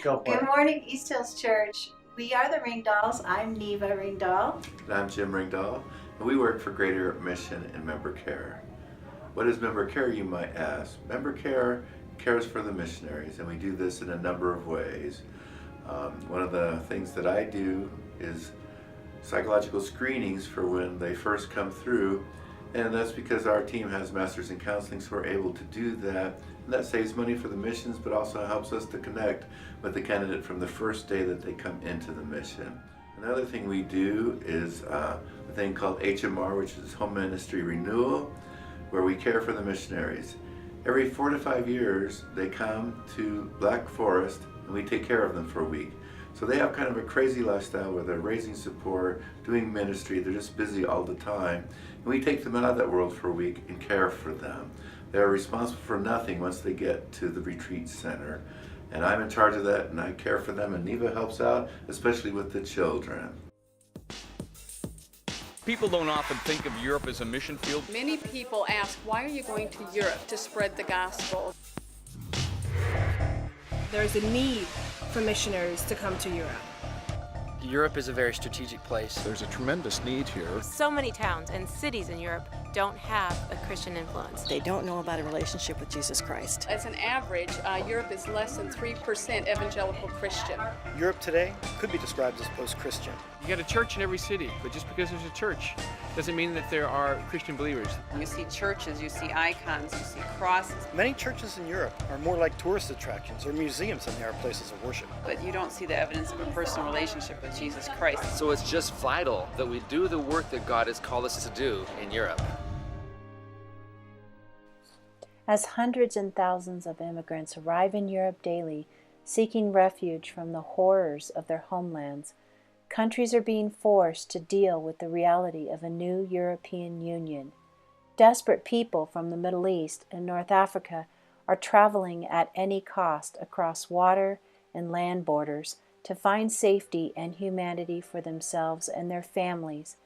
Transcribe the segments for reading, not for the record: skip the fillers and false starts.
Go for Good it. morning, East Hills Church. We are the Ringdalls. I'm Neva Ringdahl. And I'm Jim Ringdahl, and we work for Greater Mission and Member Care. What is Member Care, you might ask? Member Care cares for the missionaries, and we do this in a number of ways. One of the things that I do is psychological screenings for when they first come through, and that's because our team has masters in counseling, so we're able to do that. And that saves money for the missions, but also helps us to connect with the candidate from the first day that they come into the mission. Another thing we do is a thing called HMR, which is Home Ministry Renewal, where we care for the missionaries. Every 4 to 5 years, they come to Black Forest, and we take care of them for a week. So they have kind of a crazy lifestyle where they're raising support, doing ministry, they're just busy all the time. And we take them out of that world for a week and care for them. They're responsible for nothing once they get to the retreat center. And I'm in charge of that, and I care for them, and Neva helps out, especially with the children. People don't often think of Europe as a mission field. Many people ask, why are you going to Europe to spread the gospel? There's a need for missionaries to come to Europe. Europe is a very strategic place. There's a tremendous need here. So many towns and cities in Europe don't have a Christian influence. They don't know about a relationship with Jesus Christ. As an average, Europe is less than 3% evangelical Christian. Europe today could be described as post-Christian. You got a church in every city, but just because there's a church doesn't mean that there are Christian believers. You see churches, you see icons, you see crosses. Many churches in Europe are more like tourist attractions or museums than they are places of worship. But you don't see the evidence of a personal relationship with Jesus Christ. So it's just vital that we do the work that God has called us to do in Europe. As hundreds and thousands of immigrants arrive in Europe daily, seeking refuge from the horrors of their homelands, countries are being forced to deal with the reality of a new European Union. Desperate people from the Middle East and North Africa are traveling at any cost across water and land borders to find safety and humanity for themselves and their families,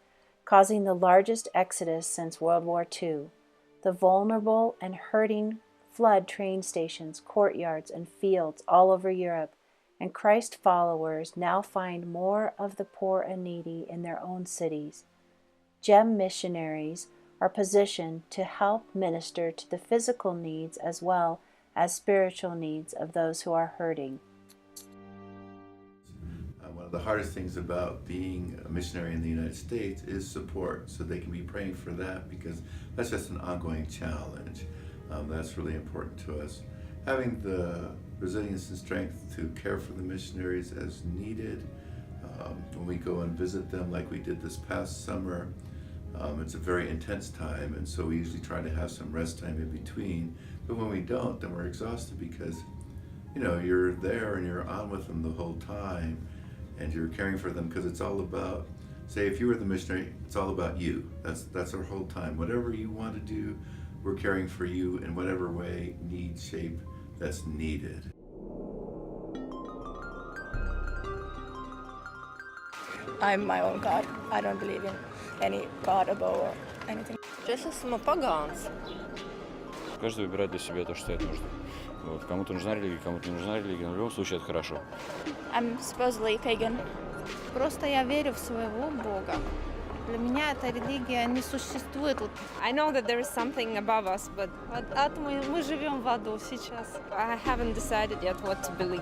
causing the largest exodus since World War II. The vulnerable and hurting flood train stations, courtyards, and fields all over Europe, and Christ followers now find more of the poor and needy in their own cities. GEM missionaries are positioned to help minister to the physical needs as well as spiritual needs of those who are hurting. One of the hardest things about being a missionary in the United States is support, so they can be praying for that, because that's just an ongoing challenge. That's really important to us. Having the resilience and strength to care for the missionaries as needed. When we go and visit them like we did this past summer, it's a very intense time, and so we usually try to have some rest time in between. But when we don't, then we're exhausted because, you know, you're there and you're on with them the whole time, and you're caring for them, because it's all about, say if you were the missionary, it's all about you. That's our whole time. Whatever you want to do, we're caring for you in whatever way, need, shape that's needed. I'm my own God. I don't believe in any God above or anything. Just as pagans. Каждый выбирает для себя то, что считает нужным. Вот. Кому-то нужна религия, кому-то не нужна религия, но в любом случае это хорошо. I'm supposedly pagan. Просто я верю в своего Бога. Для меня эта религия не существует. I know that there is something above us, but Мы живем в аду сейчас. I haven't decided yet what to believe.